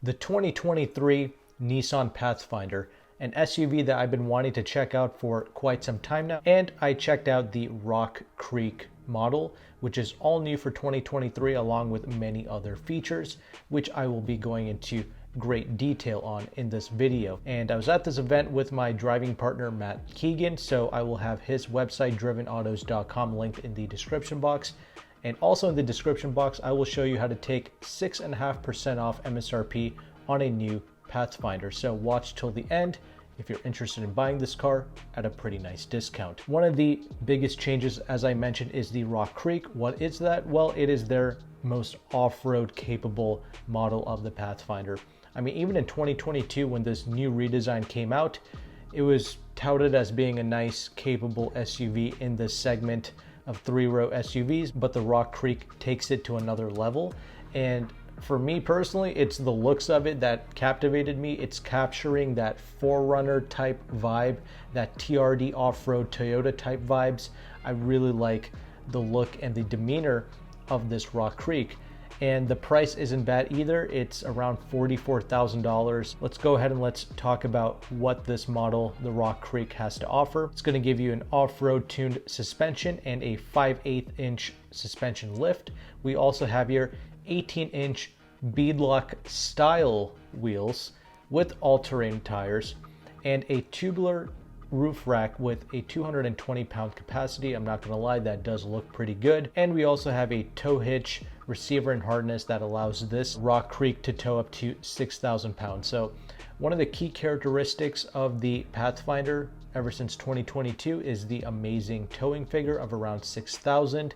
the 2023 Nissan Pathfinder, an SUV that I've been wanting to check out for quite some time now. And I checked out the Rock Creek model, which is all new for 2023, along with many other features, which I will be going into great detail on in this video. And I was at this event with my driving partner Matt Keegan, so I will have his website drivenautos.com linked in the description box. And also in the description box, I will show you how to take 6.5% off MSRP on a new Pathfinder. So watch till the end if you're interested in buying this car at a pretty nice discount. One of the biggest changes, as I mentioned, is the Rock Creek. What is that? Well, it is their most off-road capable model of the Pathfinder. I mean, even in 2022, when this new redesign came out, it was touted as being a nice, capable SUV in this segment of three-row SUVs, but the Rock Creek takes it to another level. And for me personally, it's the looks of it that captivated me. It's capturing that 4Runner type vibe, that TRD off-road Toyota type vibes. I really like the look and the demeanor of this Rock Creek. And the price isn't bad either. It's around $44,000. Let's go ahead and let's talk about what this model, the Rock Creek, has to offer. It's going to give you an off-road tuned suspension and a 5/8 inch suspension lift. We also have here 18-inch beadlock style wheels with all-terrain tires and a tubular roof rack with a 220-pound capacity. I'm not gonna lie, that does look pretty good. And we also have a tow hitch, receiver, and harness that allows this Rock Creek to tow up to 6,000 pounds. So one of the key characteristics of the Pathfinder ever since 2022 is the amazing towing figure of around 6,000.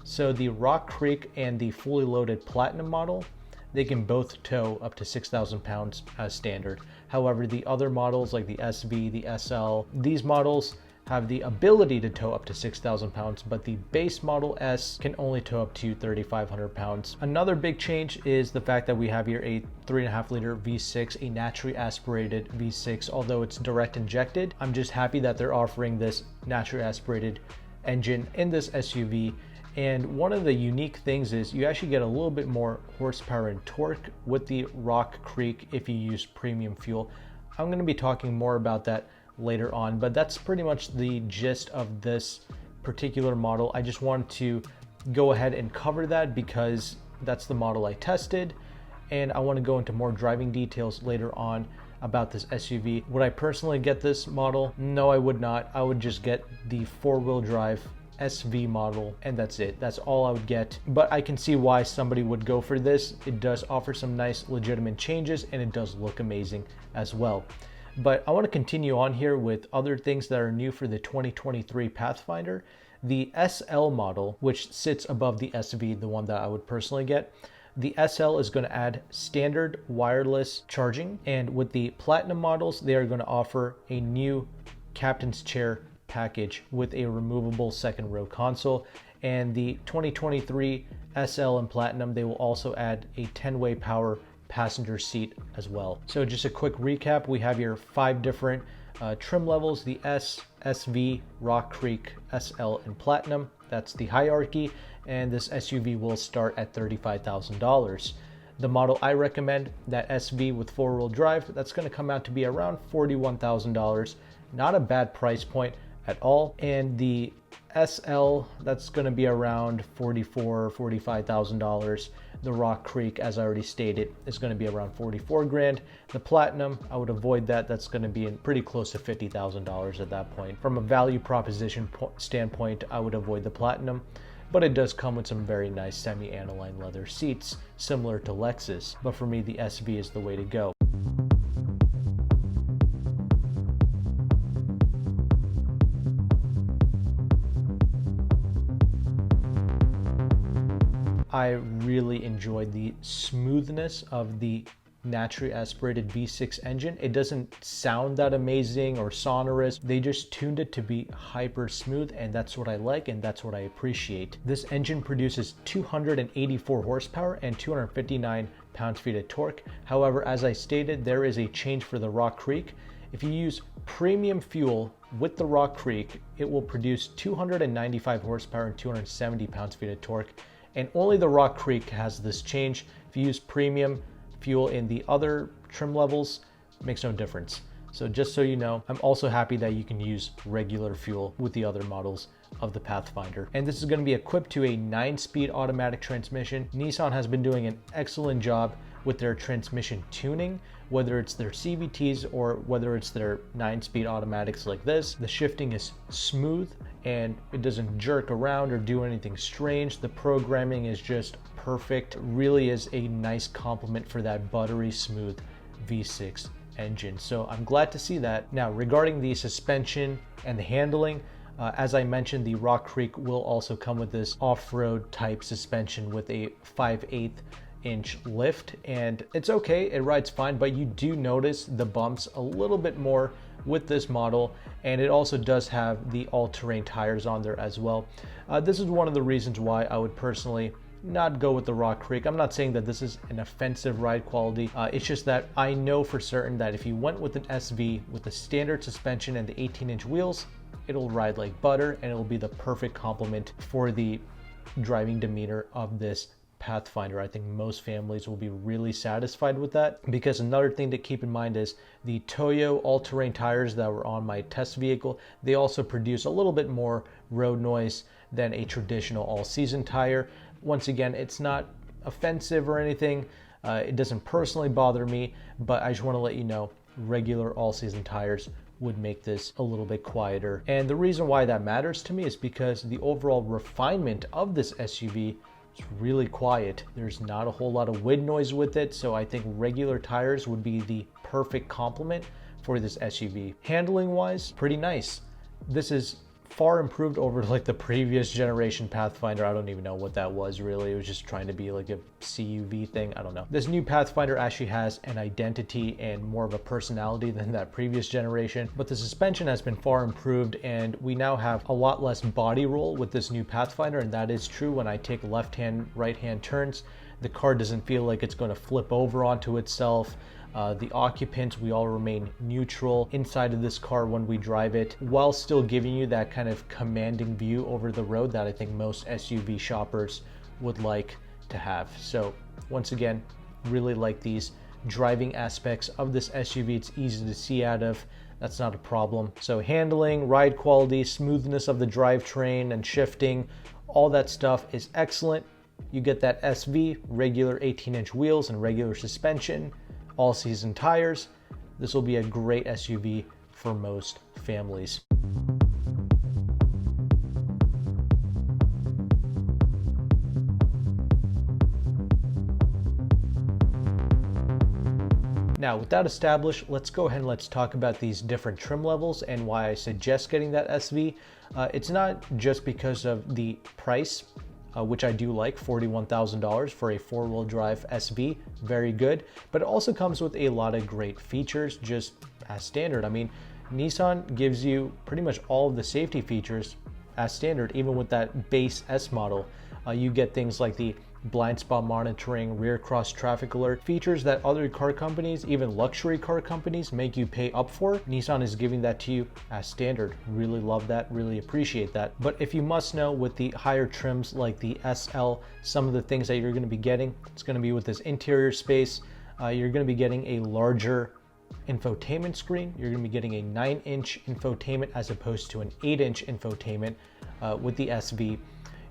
So the Rock Creek and the fully loaded Platinum model, they can both tow up to 6,000 pounds as standard. However, the other models like the SV, the SL, these models have the ability to tow up to 6,000 pounds, but the base Model S can only tow up to 3,500 pounds. Another big change is the fact that we have here a 3.5 liter V6, a naturally aspirated V6, although it's direct injected. I'm just happy that they're offering this naturally aspirated engine in this SUV. And one of the unique things is you actually get a little bit more horsepower and torque with the Rock Creek if you use premium fuel. I'm going to be talking more about that later on, but that's pretty much the gist of this particular model. I just wanted to go ahead and cover that because that's the model I tested, and I want to go into more driving details later on about this SUV. Would I personally get this model? No, I would not. I would just get the four-wheel drive SV model, and that's it. That's all I would get, but I can see why somebody would go for this. It does offer some nice legitimate changes, and it does look amazing as well. But I want to continue on here with other things that are new for the 2023 Pathfinder. The SL model, which sits above the SV, the one that I would personally get, the SL is going to add standard wireless charging, and with the Platinum models, they are going to offer a new captain's chair package with a removable second row console. And the 2023 SL and Platinum, they will also add a 10-way power passenger seat as well. So just a quick recap, we have here 5 different trim levels: the S, SV, Rock Creek, SL, and Platinum. That's the hierarchy, and this SUV will start at $35,000. The model I recommend, that SV with 4-wheel drive, that's going to come out to be around $41,000. Not a bad price point at all. And the SL, that's going to be around $45,000. The Rock Creek, as I already stated, is going to be around 44 grand. The Platinum, I would avoid that. That's going to be in pretty close to $50,000 at that point. From a value proposition standpoint, I would avoid the Platinum, but it does come with some very nice semi-aniline leather seats, similar to Lexus. But for me, the SV is the way to go. I really enjoyed the smoothness of the naturally aspirated V6 engine. It doesn't sound that amazing or sonorous. They just tuned it to be hyper smooth, and that's what I like and that's what I appreciate. This engine produces 284 horsepower and 259 pounds-feet of torque. However, as I stated, there is a change for the Rock Creek. If you use premium fuel with the Rock Creek, it will produce 295 horsepower and 270 pounds-feet of torque. And only the Rock Creek has this change. If you use premium fuel in the other trim levels, makes no difference. So just so you know, I'm also happy that you can use regular fuel with the other models of the Pathfinder. And this is going to be equipped to a 9-speed automatic transmission. Nissan has been doing an excellent job with their transmission tuning, whether it's their CVTs or whether it's their 9-speed automatics like this. The shifting is smooth and it doesn't jerk around or do anything strange. The programming is just perfect. It really is a nice complement for that buttery smooth V6 engine. So I'm glad to see that. Now, regarding the suspension and the handling, as I mentioned, the Rock Creek will also come with this off-road type suspension with a 5/8 inch lift, and it's okay, it rides fine, but you do notice the bumps a little bit more with this model, and it also does have the all-terrain tires on there as well. This is one of the reasons why I would personally not go with the Rock Creek. I'm not saying that this is an offensive ride quality. It's just that I know for certain that if you went with an SV with the standard suspension and the 18-inch wheels, it'll ride like butter and it'll be the perfect complement for the driving demeanor of this Pathfinder. I think most families will be really satisfied with that, because another thing to keep in mind is the Toyo all-terrain tires that were on my test vehicle, they also produce a little bit more road noise than a traditional all-season tire. Once again, it's not offensive or anything. It doesn't personally bother me, but I just want to let you know regular all-season tires would make this a little bit quieter. And the reason why that matters to me is because the overall refinement of this SUV is really quiet. There's not a whole lot of wind noise with it, so I think regular tires would be the perfect complement for this SUV. Handling wise, pretty nice. This is far improved over like the previous generation Pathfinder. I don't even know what that was really. It was just trying to be like a CUV thing. I don't know. This new Pathfinder actually has an identity and more of a personality than that previous generation, but the suspension has been far improved and we now have a lot less body roll with this new Pathfinder, and that is true. When I take left-hand, right-hand turns, the car doesn't feel like it's going to flip over onto itself. The occupants, we all remain neutral inside of this car when we drive it, while still giving you that kind of commanding view over the road that I think most SUV shoppers would like to have. So once again, really like these driving aspects of this SUV. It's easy to see out of. That's not a problem. So handling, ride quality, smoothness of the drivetrain and shifting, all that stuff is excellent. You get that SV, regular 18-inch wheels and regular suspension, all-season tires. This will be a great SUV for most families. Now, with that established, let's go ahead and let's talk about these different trim levels and why I suggest getting that SV. It's not just because of the price, which I do like, $41,000 for a 4-wheel drive SV, very good, but it also comes with a lot of great features just as standard. I mean, Nissan gives you pretty much all of the safety features as standard, even with that base S model. You get things like the blind spot monitoring, rear cross traffic alert, features that other car companies, even luxury car companies, make you pay up for. Nissan is giving that to you as standard. Really love that, really appreciate that. But if you must know, with the higher trims like the SL, some of the things that you're going to be getting, it's going to be with this interior space. You're going to be getting a larger infotainment screen. You're going to be getting a 9-inch infotainment as opposed to an 8-inch infotainment with the SV.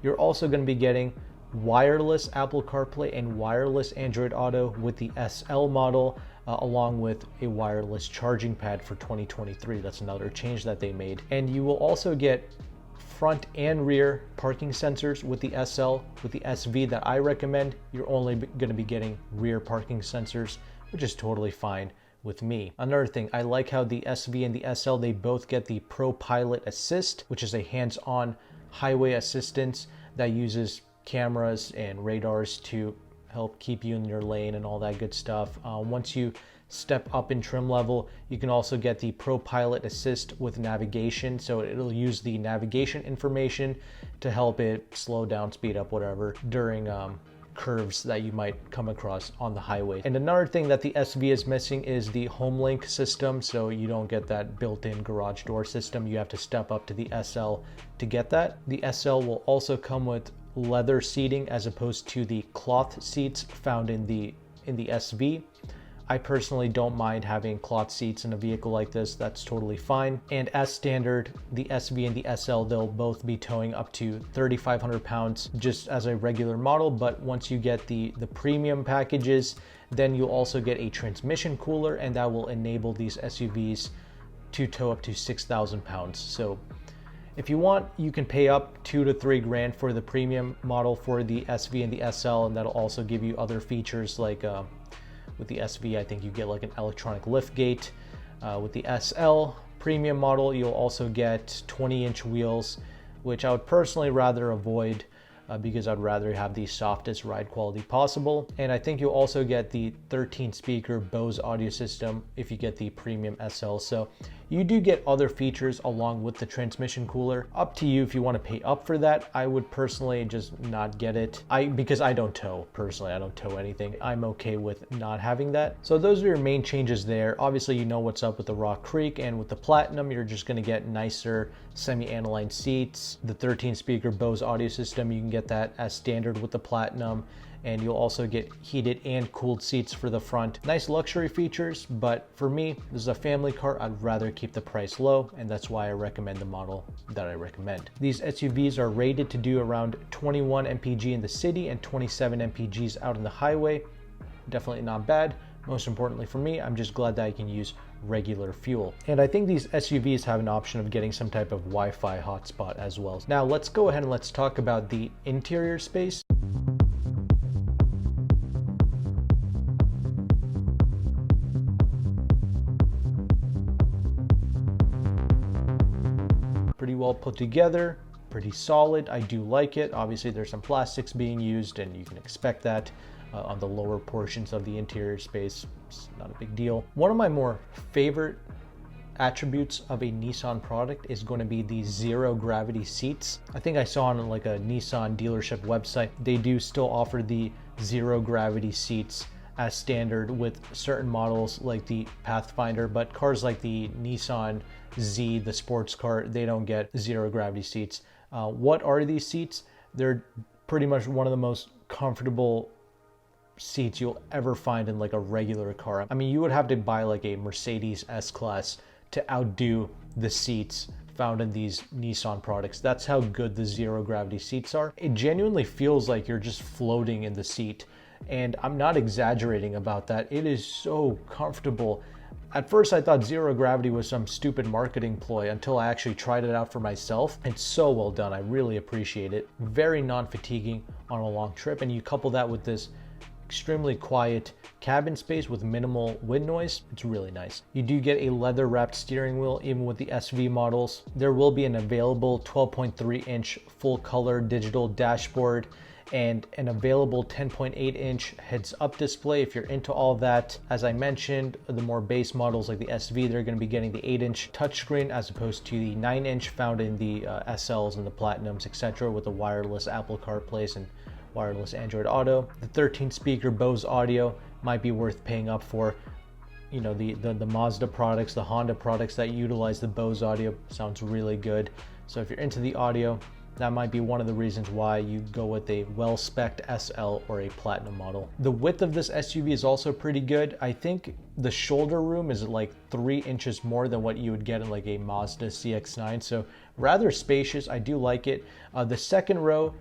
You're also going to be getting wireless Apple CarPlay and wireless Android Auto with the SL model, along with a wireless charging pad for 2023. That's another change that they made. And you will also get front and rear parking sensors with the SL. With the SV that I recommend, you're only going to be getting rear parking sensors, which is totally fine with me. Another thing, I like how the SV and the SL, they both get the Pro Pilot Assist, which is a hands-on highway assistance that uses cameras and radars to help keep you in your lane and all that good stuff. Once you step up in trim level, you can also get the Pro Pilot Assist with navigation, so it'll use the navigation information to help it slow down, speed up, whatever, during curves that you might come across on the highway. And another thing that the SV is missing is the HomeLink system, so you don't get that built-in garage door system. You have to step up to the SL to get that. The SL will also come with leather seating as opposed to the cloth seats found in the in the SV. I personally don't mind having cloth seats in a vehicle like this. That's totally fine. And as standard, the SV and the SL, they'll both be towing up to 3,500 pounds just as a regular model. But once you get the premium packages, then you'll also get a transmission cooler, and that will enable these SUVs to tow up to 6,000 pounds. So if you want, you can pay up 2 to 3 grand for the premium model for the SV and the SL, and that'll also give you other features like with the SV, I think you get like an electronic lift gate. With the SL premium model, you'll also get 20-inch wheels, which I would personally rather avoid because I'd rather have the softest ride quality possible. And I think you'll also get the 13-speaker Bose audio system if you get the premium SL. So you do get other features along with the transmission cooler. Up to you if you want to pay up for that. I would personally just not get it. Because I don't tow, personally, I don't tow anything. I'm okay with not having that. So those are your main changes there. Obviously, you know what's up with the Rock Creek, and with the Platinum, you're just going to get nicer semi-aniline seats. The 13-speaker Bose audio system, you can get that as standard with the Platinum, and you'll also get heated and cooled seats for the front. Nice luxury features, but for me, this is a family car. I'd rather keep the price low, and that's why I recommend the model that I recommend. These SUVs are rated to do around 21 mpg in the city and 27 mpgs out on the highway. Definitely not bad. Most importantly for me, I'm just glad that I can use regular fuel. And I think these SUVs have an option of getting some type of Wi-Fi hotspot as well. Now let's go ahead and let's talk about the interior space. Pretty well put together, pretty solid. I do like it. Obviously there's some plastics being used, and you can expect that on the lower portions of the interior space. It's not a big deal. One of my more favorite attributes of a Nissan product is going to be the zero gravity seats. I think I saw on like a Nissan dealership website, they do still offer the zero gravity seats as standard with certain models like the Pathfinder, but cars like the Nissan Z, the sports car, they don't get zero gravity seats. What are these seats? They're pretty much one of the most comfortable seats you'll ever find in like a regular car. I mean, you would have to buy like a Mercedes S-Class to outdo the seats found in these Nissan products. That's how good the zero gravity seats are. It genuinely feels like you're just floating in the seat, and I'm not exaggerating about that. It is so comfortable. At first I thought zero gravity was some stupid marketing ploy until I actually tried it out for myself. It's so well done. I really appreciate it. Very non-fatiguing on a long trip, and you couple that with this extremely quiet cabin space with minimal wind noise. It's really nice. You do get a leather wrapped steering wheel even with the SV models. There will be an available 12.3 inch full color digital dashboard and an available 10.8 inch heads up display if you're into all that. As I mentioned, the more base models like the SV, they're going to be getting the 8-inch touchscreen as opposed to the 9-inch found in the SLs and the Platinums, etc., with the wireless Apple CarPlay and wireless Android Auto. The 13-speaker Bose audio might be worth paying up for. You know, the Mazda products, the Honda products that utilize the Bose audio sounds really good. So if you're into the audio, that might be one of the reasons why you go with a well-spec'd SL or a Platinum model. The width of this SUV is also pretty good. I think the shoulder room is like 3 inches more than what you would get in like a Mazda CX-9. So rather spacious. I do like it. The second row,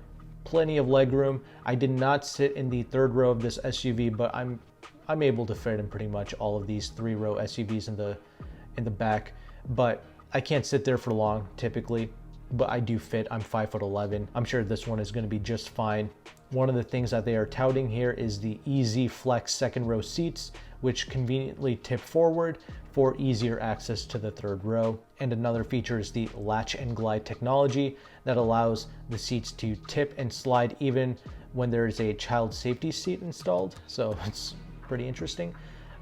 plenty of leg room. I did not sit in the third row of this SUV, but I'm able to fit in pretty much all of these 3-row SUVs in the back, but I can't sit there for long typically, but I do fit. I'm 5'11". I'm sure this one is going to be just fine. One of the things that they are touting here is the Easy Flex second row seats, which conveniently tip forward for easier access to the third row. And another feature is the latch and glide technology that allows the seats to tip and slide even when there is a child safety seat installed. So it's pretty interesting.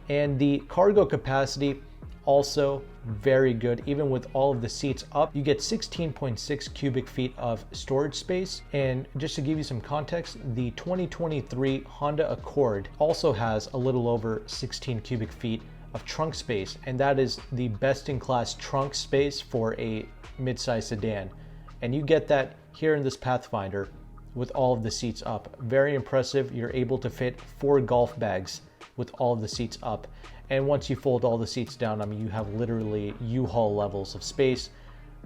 And the cargo capacity also very good. Even with all of the seats up, you get 16.6 cubic feet of storage space. And just to give you some context, the 2023 Honda Accord also has a little over 16 cubic feet of trunk space, and that is the best in class trunk space for a midsize sedan. And you get that here in this Pathfinder with all of the seats up. Very impressive. You're able to fit 4 golf bags with all of the seats up. And once you fold all the seats down, I mean, you have literally U-Haul levels of space.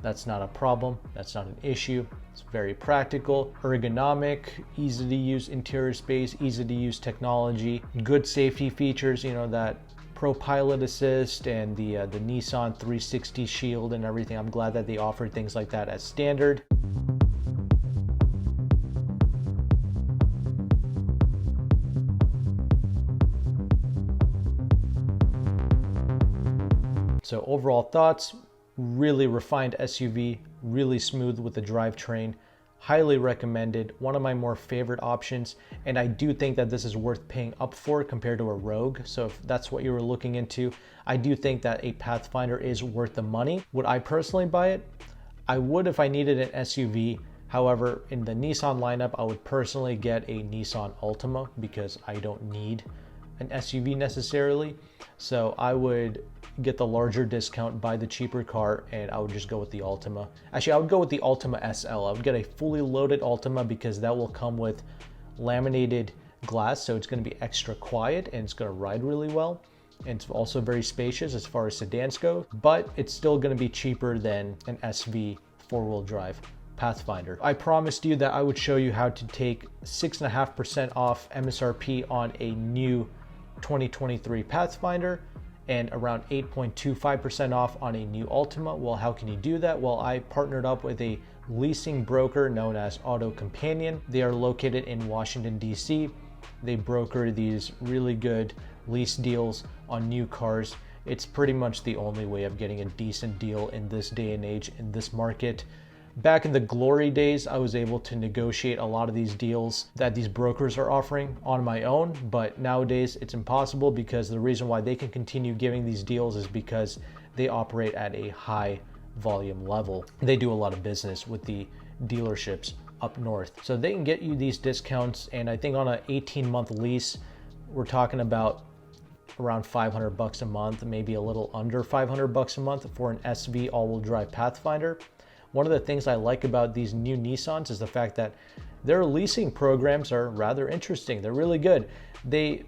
That's not a problem. That's not an issue. It's very practical, ergonomic, easy to use interior space, easy to use technology, good safety features, you know, that Pro Pilot Assist and the Nissan 360 Shield and everything. I'm glad that they offered things like that as standard. So overall thoughts, really refined SUV, really smooth with the drivetrain, highly recommended, one of my more favorite options, and I do think that this is worth paying up for compared to a Rogue. So if that's what you were looking into, I do think that a Pathfinder is worth the money. Would I personally buy it? I would if I needed an SUV. However, in the Nissan lineup, I would personally get a Nissan Altima because I don't need an SUV necessarily. So I would get the larger discount, buy the cheaper car, and I would just go with the Altima. Actually, I would go with the Altima SL. I would get a fully loaded Altima because that will come with laminated glass, so it's going to be extra quiet and it's going to ride really well. And it's also very spacious as far as sedans go, but it's still going to be cheaper than an SV four-wheel drive Pathfinder. I promised you that I would show you how to take 6.5% off MSRP on a new 2023 Pathfinder and around 8.25% off on a new Altima. Well, how can you do that? Well, I partnered up with a leasing broker known as LeaseCompanion. They are located in Washington, DC. They broker these really good lease deals on new cars. It's pretty much the only way of getting a decent deal in this day and age, in this market. Back in the glory days, I was able to negotiate a lot of these deals that these brokers are offering on my own, but nowadays it's impossible because the reason why they can continue giving these deals is because they operate at a high volume level. They do a lot of business with the dealerships up north. So they can get you these discounts, and I think on an 18-month lease, we're talking about around $500 a month, maybe a little under $500 a month for an SV all-wheel drive Pathfinder. One of the things I like about these new Nissans is the fact that their leasing programs are rather interesting. They're really good.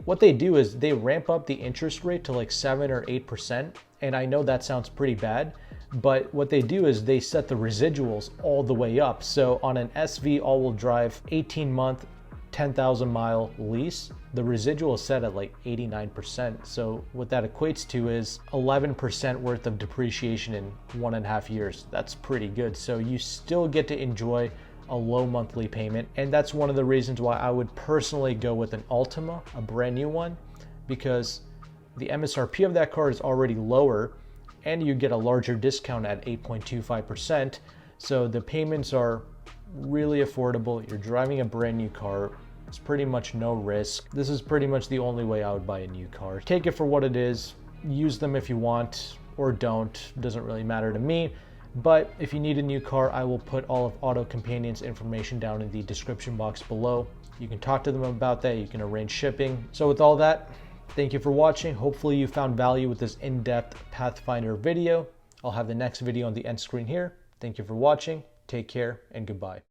What they do is they ramp up the interest rate to like 7 or 8%. And I know that sounds pretty bad, but what they do is they set the residuals all the way up. So on an SV all-wheel drive 18-month, 10,000 mile lease, the residual is set at like 89%. So what that equates to is 11% worth of depreciation in 1.5 years. That's pretty good. So you still get to enjoy a low monthly payment. And that's one of the reasons why I would personally go with an Altima, a brand new one, because the MSRP of that car is already lower and you get a larger discount at 8.25%. So the payments are really affordable. You're driving a brand new car. It's pretty much no risk. This is pretty much the only way I would buy a new car. Take it for what it is. Use them if you want or don't. Doesn't really matter to me. But if you need a new car, I will put all of LeaseCompanion's information down in the description box below. You can talk to them about that. You can arrange shipping. So with all that, thank you for watching. Hopefully you found value with this in-depth Pathfinder video. I'll have the next video on the end screen here. Thank you for watching. Take care and goodbye.